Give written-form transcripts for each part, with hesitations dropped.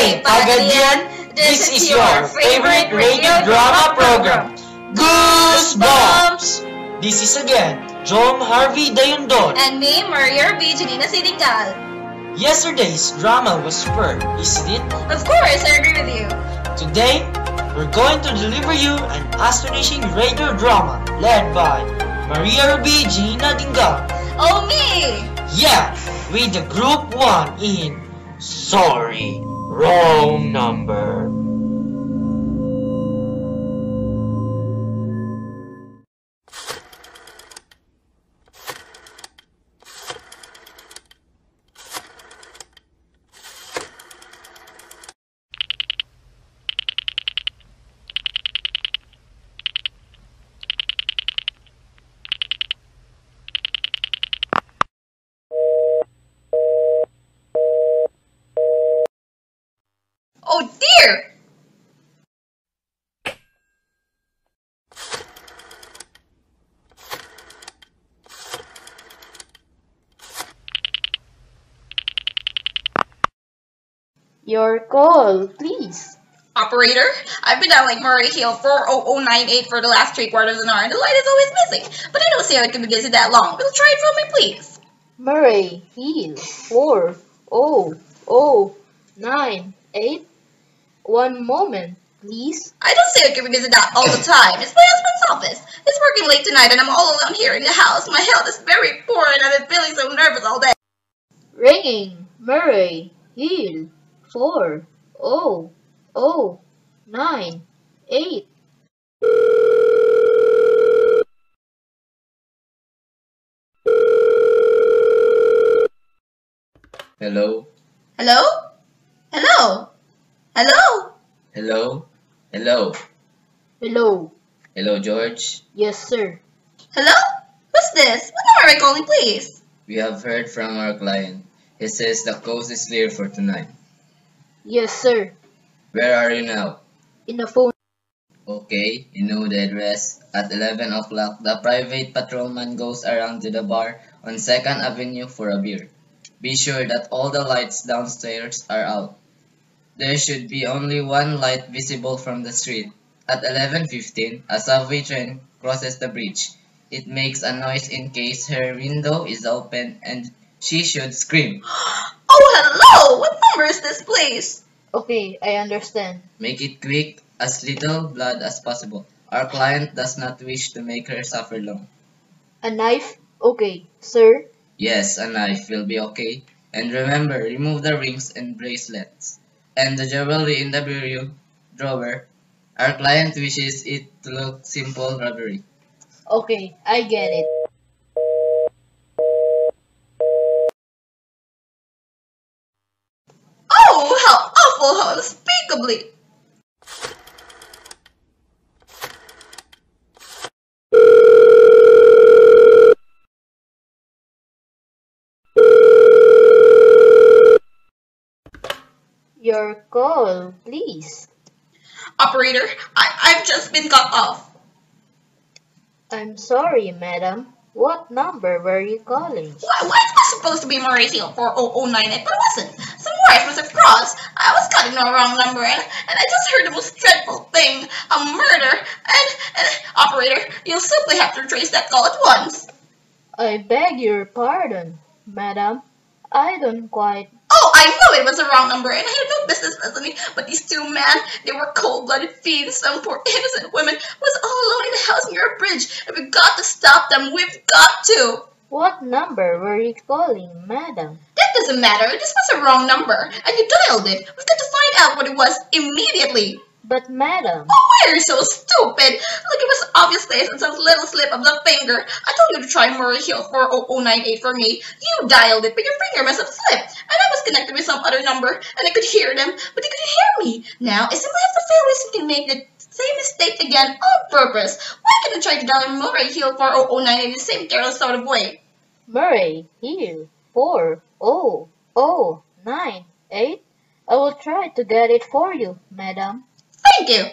Hey, Pagadian! This is your favorite radio drama program, Goosebumps! This is again John Harvey Dayondon. And me, Maria B. Janina Sidical. Yesterday's drama was superb, isn't it? Of course, I agree with you. Today, we're going to deliver you an astonishing radio drama led by Maria B. Janina Dinga. Oh, me! Yeah, with the group 1 in Sorry, Wrong Number. Oh dear! Your call, please. Operator, I've been dialing Murray Hill 40098 for the last 3/4 of an hour and the light is always missing. But I don't see how it can be busy that long. Will you try it for me, please? Murray Hill 40098. One moment, please. I don't see how it can be busy that all the time. It's my husband's office. He's working late tonight and I'm all alone here in the house. My health is very poor and I've been feeling so nervous all day. Ringing Murray Hill 40098. Hello? Hello? Hello? Hello? Hello? Hello? Hello. Hello, George? Yes, sir. Hello? Who's this? What number am I calling, please? We have heard from our client. He says the coast is clear for tonight. Yes, sir. Where are you now? In the phone. Okay, you know the address. At 11 o'clock, the private patrolman goes around to the bar on 2nd Avenue for a beer. Be sure that all the lights downstairs are out. There should be only one light visible from the street. At 11:15, a subway train crosses the bridge. It makes a noise in case her window is open and she should scream. Oh, hello! What number is this, please? Okay, I understand. Make it quick, as little blood as possible. Our client does not wish to make her suffer long. A knife? Okay, sir. Yes, a knife will be okay. And remember, remove the rings and bracelets. And the jewelry in the bureau drawer. Our client wishes it to look simple robbery. Okay, I get it. Oh, how awful, how unspeakably! Your call, please. Operator, I've just been cut off. I'm sorry, madam. What number were you calling? Why it was supposed to be Murray Hill 40098, but it wasn't. Some wires must have crossed. I was calling the wrong number, and I just heard the most dreadful thing, a murder, and operator, you'll simply have to trace that call at once. I beg your pardon, madam. I don't quite... Oh, I know it was the wrong number, and I had no business listening, but these two men, they were cold-blooded fiends. Some poor innocent woman was all alone in the house near a bridge, and we've got to stop them. We've got to. What number were you calling, madam? That doesn't matter. This was a wrong number, and you dialed it. We've got to find out what it was immediately. But madam... Oh, why are you so stupid? Look, it was obviously some little slip of the finger. I told you to try Murray Hill 40098 for me. You dialed it, but your finger must have slipped. And I was connected with some other number, and I could hear them, but they couldn't hear me. Now, I simply have to fail recently to make the same mistake again on purpose. Why can't I try to dial Murray Hill 40098 in the same careless sort of way? Murray Hill 40098. I will try to get it for you, madam. Thank you.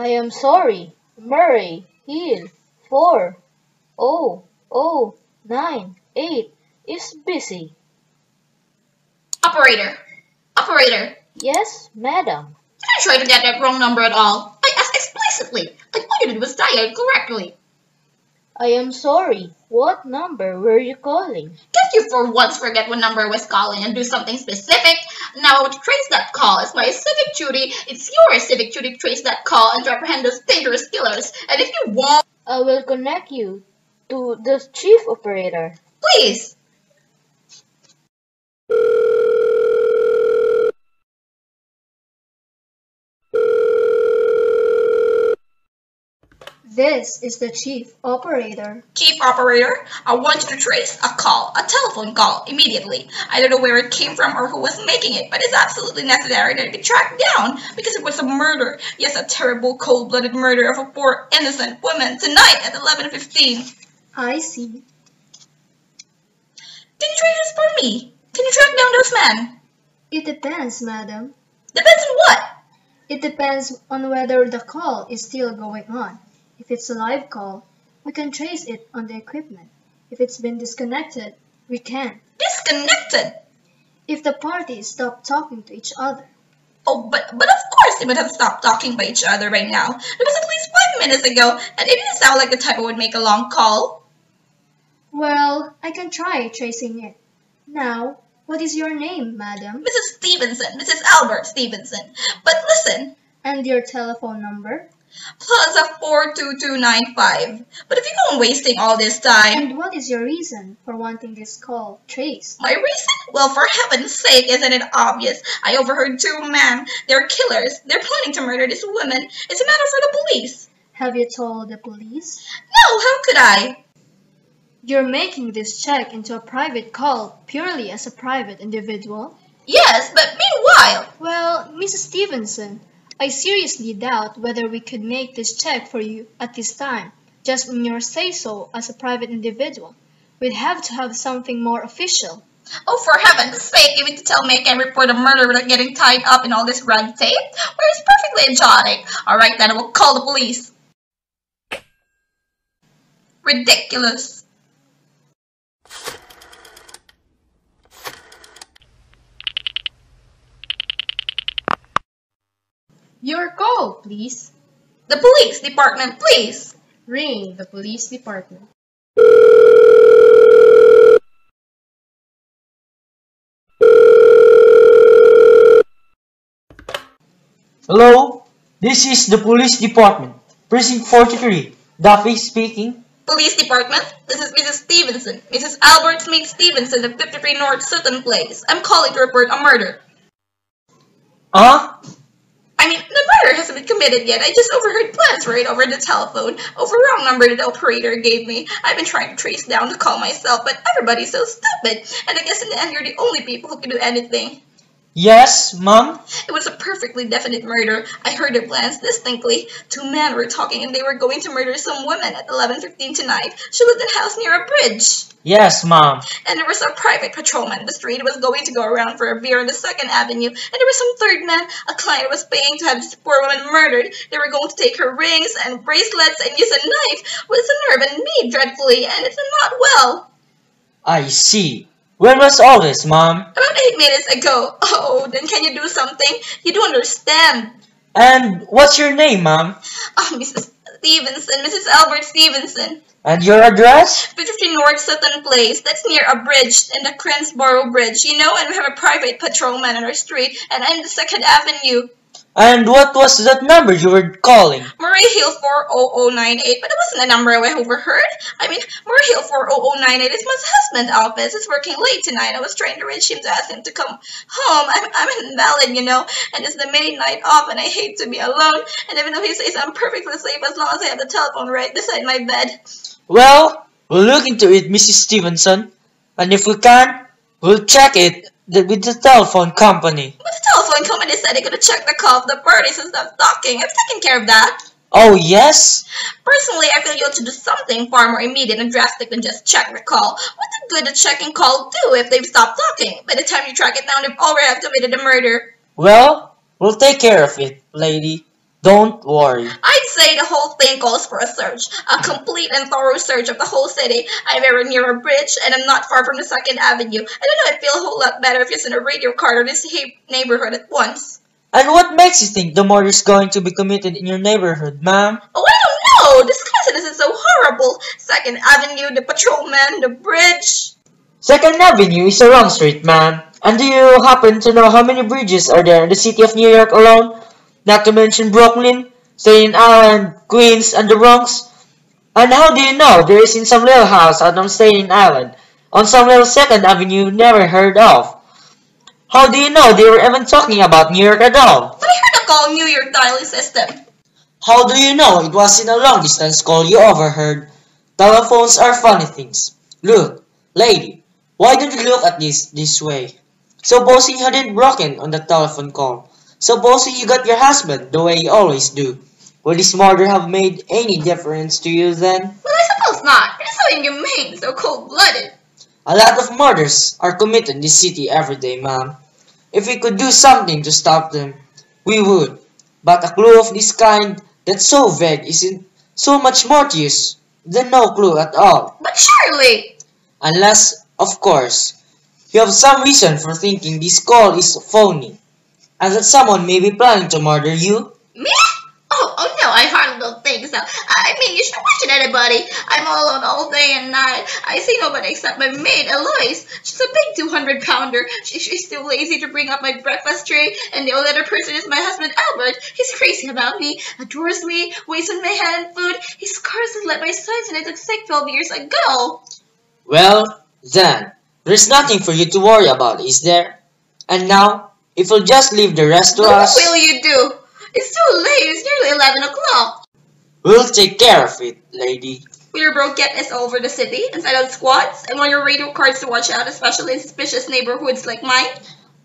I am sorry. Murray Hill 40098 is busy. Operator. Operator. Yes, madam. Did I try to get that wrong number at all? I asked explicitly. Like all you did was dial it correctly. I am sorry. What number were you calling? Can't you for once forget what number I was calling and do something specific? Now I would trace that call. It's my civic duty. It's your civic duty to trace that call and to apprehend those dangerous killers. And if you won't, I will connect you to the chief operator. please. This is the chief operator. Chief operator, I want you to trace a call, a telephone call, immediately. I don't know where it came from or who was making it, but it's absolutely necessary that it be tracked down because it was a murder. Yes, a terrible, cold-blooded murder of a poor, innocent woman tonight at 11:15. I see. Can you trace this for me? Can you track down those men? It depends, madam. Depends on what? It depends on whether the call is still going on. If it's a live call, we can trace it on the equipment. If it's been disconnected, we can't. Disconnected. If the parties stop talking to each other. Oh, but of course they would have stopped talking by each other right now. It was at least 5 minutes ago, and it didn't sound like the type who would make a long call. Well, I can try tracing it. Now, what is your name, madam? Mrs. Stevenson, Mrs. Albert Stevenson. But listen, And your telephone number? plus a 42295. But if you go on wasting all this time, And what is your reason for wanting this call traced? my reason? Well, for heaven's sake, isn't it obvious? I overheard two men. They're killers. They're planning to murder this woman. It's a matter for the police. Have you told the police? No, how could I? You're making this check into a private call purely as a private individual? Yes, but meanwhile, Well, Mrs. Stevenson, I seriously doubt whether we could make this check for you at this time, just in your say-so as a private individual. We'd have to have something more official. oh, for heaven's sake, even to tell me I can report a murder without getting tied up in all this red tape? Where it's perfectly idiotic. All right, then I will call the police. Ridiculous. Your call, please. The police department, please. Ring the police department. Hello, this is the police department. Precinct 43. Duffy speaking. Police department, this is Mrs. Stevenson. Mrs. Albert Smith Stevenson of 53 North Sutton Place. I'm calling to report a murder. Huh? I mean, the murder hasn't been committed yet. I just overheard plans for it over the telephone, over a wrong number that the operator gave me. I've been trying to trace down the call myself, but everybody's so stupid. And I guess in the end, you're the only people who can do anything. Yes, Mom? It was a perfectly definite murder. I heard their plans distinctly. Two men were talking and they were going to murder some woman at 11:15 tonight. She lived in a house near a bridge. Yes, Mom. And there was a private patrolman in the street who was going to go around for a beer on the 2nd Avenue. And there was some third man, a client was paying to have this poor woman murdered. They were going to take her rings and bracelets and use a knife. Well, it's unnerving me dreadfully, and it's not well. I see. When was all this, Mom? About 8 minutes ago. Oh, then can you do something? You do understand. And what's your name, Mom? Oh, Mrs. Stevenson, Mrs. Albert Stevenson. And your address? 53 North Sutton Place. That's near a bridge in the Cransborough Bridge, you know, and we have a private patrolman on our street, and I'm the 2nd Avenue. And what was that number you were calling? Murray Hill 40098, but it wasn't a number I overheard. I mean, Murray Hill 40098 is my husband's office. He's working late tonight. I was trying to reach him to ask him to come home. I'm invalid, you know, and it's the midnight off, and I hate to be alone. And even though he says I'm perfectly safe as long as I have the telephone right beside my bed. Well, we'll look into it, Mrs. Stevenson. And if we can, we'll check it with the telephone company. But the telephone company said they're going to check the call of the parties and stop talking. I've taken care of that. Oh, yes? Personally, I feel you ought to do something far more immediate and drastic than just check the call. What good a check and call do if they've stopped talking? By the time you track it down, they've already have committed a murder. Well, we'll take care of it, lady. Don't worry. I'd say the whole thing calls for a search. A complete and thorough search of the whole city. I'm very near a bridge, and I'm not far from the 2nd Avenue. I don't know, I'd feel a whole lot better if you sent a radio card on this neighborhood at once. And what makes you think the murder is going to be committed in your neighborhood, ma'am? Oh, I don't know! This coincidence is so horrible. 2nd Avenue, the patrolman, the bridge. 2nd Avenue is a wrong street, ma'am. And do you happen to know how many bridges are there in the city of New York alone? Not to mention Brooklyn, Staten Island, Queens, and the Bronx. And how do you know there is in some little house out on Staten Island, on some little 2nd Avenue never heard of? How do you know they were even talking about New York at all? But I heard a call New York dialing system. How do you know it wasn't a long-distance call you overheard? Telephones are funny things. Look, lady, why don't you look at this way? Supposing you hadn't broken on the telephone call. Supposing you got your husband the way you always do. Would this murder have made any difference to you then? Well, I suppose not. It is so inhumane, so cold-blooded. A lot of murders are committed in this city every day, ma'am. If we could do something to stop them, we would. But a clue of this kind that's so vague isn't so much more to use than no clue at all. But surely... Unless, of course, you have some reason for thinking this call is phony, and that someone may be planning to murder you. Me? Oh no, I hardly don't think so. I mean, you should question anybody. I'm all alone all day and night. I see nobody except my maid, Eloise. She's a big 200-pounder. She's too lazy to bring up my breakfast tray, and the only other person is my husband, Albert. He's crazy about me, adores me, waits on my hand and food. He scarcely let my sides, and I took sick 12 years ago. Well, then, there's nothing for you to worry about, is there? And now, if you'll just leave the rest to us... What will you do? It's too late. It's nearly 11 o'clock. We'll take care of it, lady. Will your bro get us over the city and send out squads? And want your radio cards to watch out, especially in suspicious neighborhoods like mine?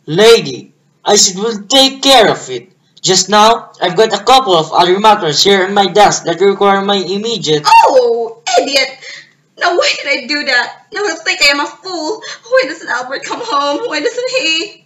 Lady, I said we'll take care of it. Just now, I've got a couple of other matters here on my desk that require my immediate... Oh, idiot! Now why did I do that? Now he'll think I am a fool. Why doesn't Albert come home? Why doesn't he?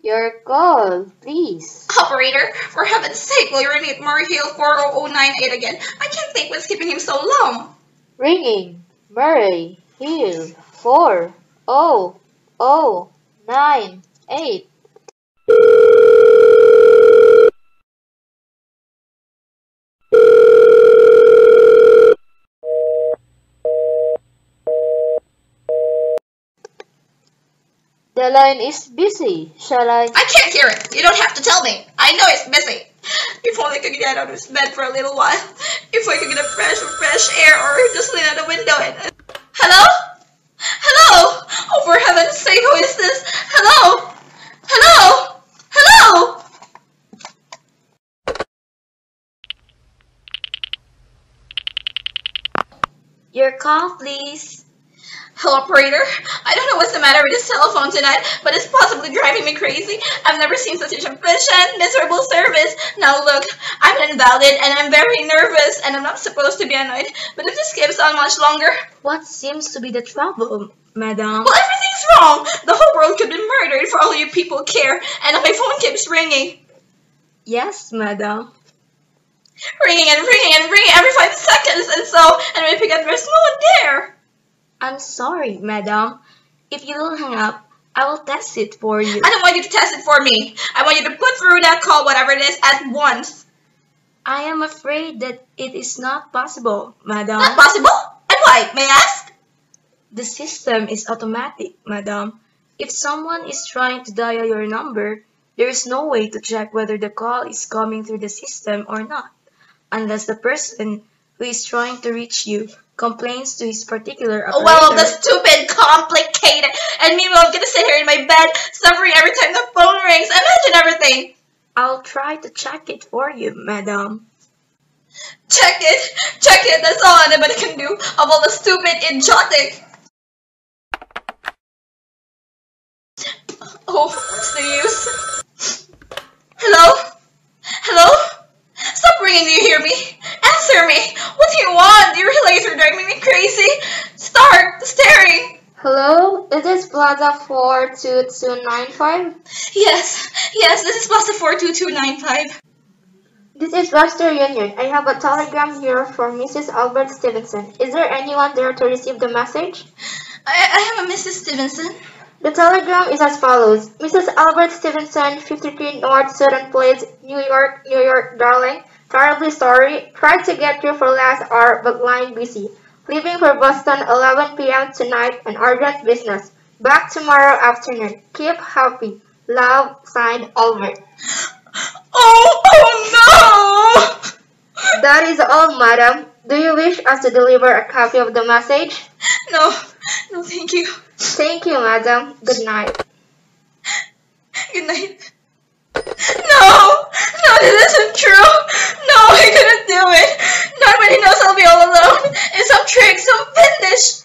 Your call, please. Operator, for heaven's sake, will you ring at Murray Hill 40098 again? I can't think what's keeping him so long. Ringing. Murray Hill 40098. The line is busy. Shall I? I can't hear it. You don't have to tell me. I know it's busy. If only I could get out of this bed for a little while. If I could get a fresh air or just lean out the window and... Hello? Hello? Oh, for heaven's sake, who is this? Hello? Hello? Hello? Your call, please. Hello, operator. I don't know what's the matter with this telephone tonight, but it's possibly driving me crazy. I've never seen such efficient, miserable service. Now look, I'm an invalid and I'm very nervous and I'm not supposed to be annoyed. But if this keeps on much longer... What seems to be the trouble, madam? Well, everything's wrong. The whole world could be murdered for all you people care. And my phone keeps ringing. Yes, madam. Ringing and ringing and ringing every 5 seconds and so, and when I pick up, there's no one there. I'm sorry, madam. If you don't hang up, I will test it for you. I don't want you to test it for me. I want you to put through that call, whatever it is, at once. I am afraid that it is not possible, madam. Not possible? And why, may I ask? The system is automatic, madam. If someone is trying to dial your number, there is no way to check whether the call is coming through the system or not, unless the person who is trying to reach you complains to his particular operator. Oh, well, the stupid, complicated, and meanwhile I'm gonna sit here in my bed, suffering every time the phone rings. Imagine everything. I'll try to check it for you, madam. Check it, that's all anybody can do, of all the stupid, idiotic. Oh, what's the use? Hello? Hello? Stop ringing, do you hear me? Answer Answer me! What do you want? Your laser driving me crazy! Start staring! Hello, is this Plaza 42295? Yes, this is Plaza 42295. This is Western Union. I have a telegram here from Mrs. Albert Stevenson. Is there anyone there to receive the message? I am a Mrs. Stevenson. The telegram is as follows. Mrs. Albert Stevenson, 53 North Southern Place, New York, darling. Terribly sorry. Tried to get you for last hour, but line busy. Leaving for Boston 11 p.m. tonight, an urgent business. Back tomorrow afternoon. Keep happy. Love, signed, Albert. Oh no! That is all, madam. Do you wish us to deliver a copy of the message? No, thank you. Thank you, madam. Good night. Good night. No, this isn't true. No, I couldn't do it. Nobody knows I'll be all alone. It's some trick, some finish.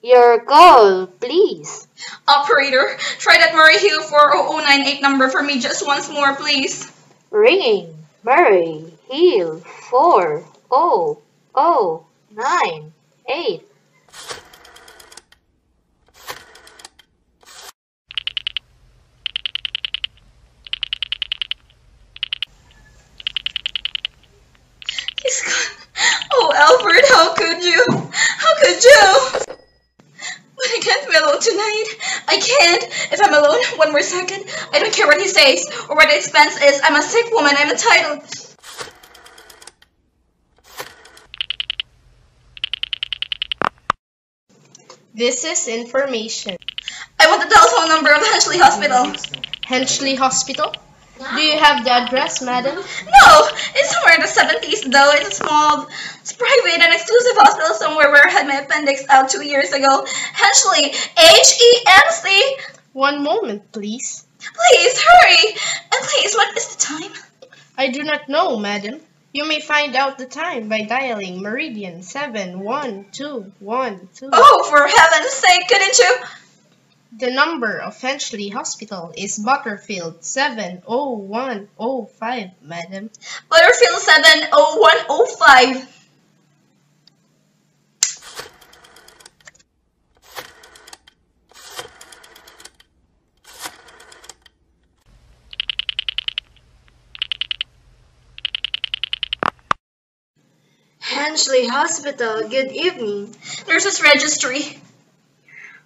Your call, please. Operator, try that Murray Hill 40098 number for me just once more, please. Ringing. Murray Hill 40098. He's gone. Oh, Albert, how could you? How could you? But I can't be alone tonight. I can't. If I'm alone one more second, I don't care what he says or what the expense is. I'm a sick woman. I'm entitled. This is information. I want the telephone number of Henchley Hospital. Henchley Hospital? Do you have the address, madam? No, it's somewhere in the 70s though. It's a small, it's private and exclusive hospital somewhere where I had my appendix out 2 years ago. Henchley, H-E-N-C. One moment, please. Please, hurry. And please, what is the time? I do not know, madam. You may find out the time by dialing Meridian 71212. Oh, for heaven's sake, couldn't you? The number of Henchley Hospital is Butterfield 70105, madam. Butterfield 70105. Henchley Hospital, good evening. Nurses registry.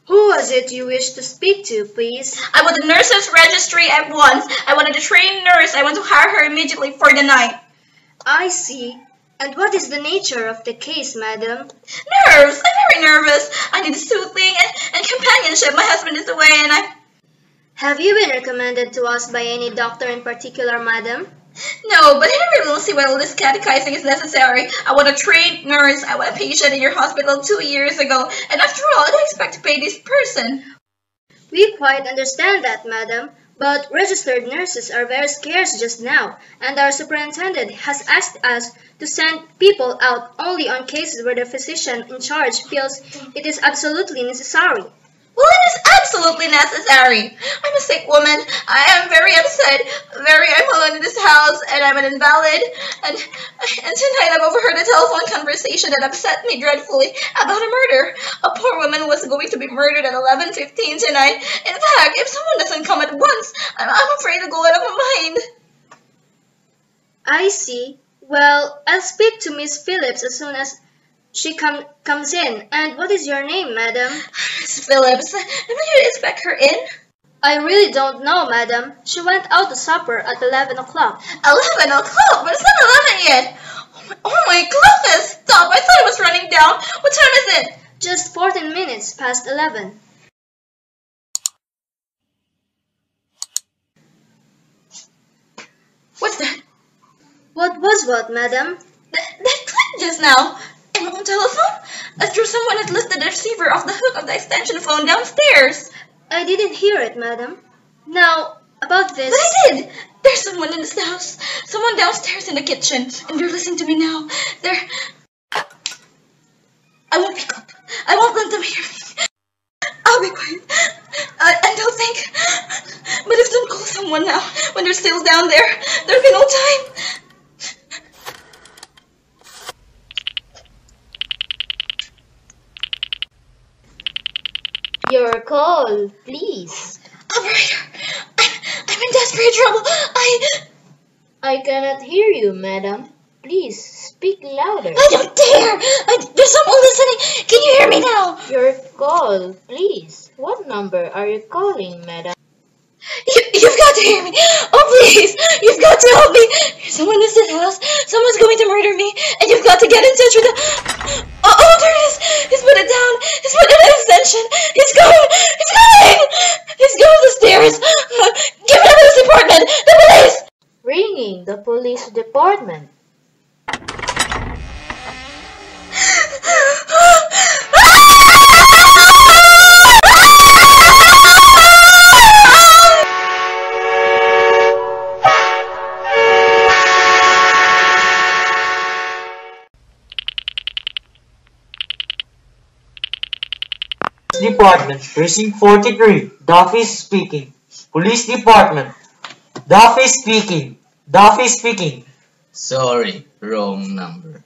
Who was it you wish to speak to, please? I want the nurses registry at once. I wanted a trained nurse. I want to hire her immediately for the night. I see. And what is the nature of the case, madam? Nerves. I'm very nervous. I need soothing and companionship. My husband is away and I... Have you been recommended to us by any doctor in particular, madam? No, but I really don't see why all this catechizing is necessary. I want a trained nurse. I want a patient in your hospital 2 years ago. And after all, I don't expect to pay this person. We quite understand that, madam. But registered nurses are very scarce just now, and our superintendent has asked us to send people out only on cases where the physician in charge feels it is absolutely necessary. Well, it is absolutely necessary. I'm a sick woman. I am very upset. I'm alone in this house, and I'm an invalid. And tonight I've overheard a telephone conversation that upset me dreadfully about a murder. A poor woman was going to be murdered at 11:15 tonight. In fact, if someone doesn't come at once, I'm afraid to go out of my mind. I see. Well, I'll speak to Miss Phillips as soon as she comes in. And what is your name, madam? Miss Phillips. Am I going to expect her in? I really don't know, madam. She went out to supper at 11 o'clock. 11 o'clock? But it's not 11 yet. Oh my clock has stopped. I thought it was running down. What time is it? Just 14 minutes past 11. What's that? What was what, madam? That clicked just now. And on telephone? As though someone had lifted the receiver off the hook of the extension phone downstairs. I didn't hear it, madam. Now, about this... But I did! There's someone in this house. Someone downstairs in the kitchen. And they're listening to me now. I won't pick up. I won't let them hear me. I'll be quiet. And they'll think. But if don't call someone now, when they're still down there, there'll be no time. Your call, please. Operator, I'm in desperate trouble. I cannot hear you, madam. Please speak louder. I don't dare. There's someone listening. Can you hear me now? Your call, please. What number are you calling, madam? You've got to hear me. Oh, please. You've got to help me. There's someone in this house. Someone's going to murder me. And you've got to get in touch with them. Oh, there it is. He's put it down. He's put it in extension. He's going. He's going. He's going up the stairs. Give it to the police department. The police. Ringing the police department. Department, Precinct 43, Duffy speaking. Police Department, Duffy speaking. Duffy speaking. Sorry, wrong number.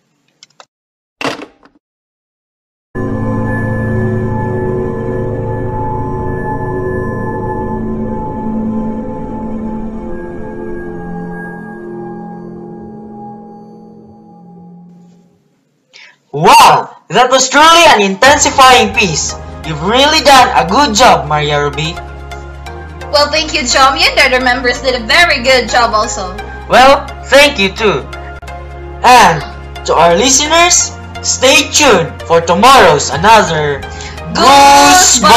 Wow, that was truly an intensifying piece. You've really done a good job, Maria Ruby. Well, thank you, Chommy, and the other members did a very good job also. Well, thank you too. And to our listeners, stay tuned for tomorrow's another Goosebumps!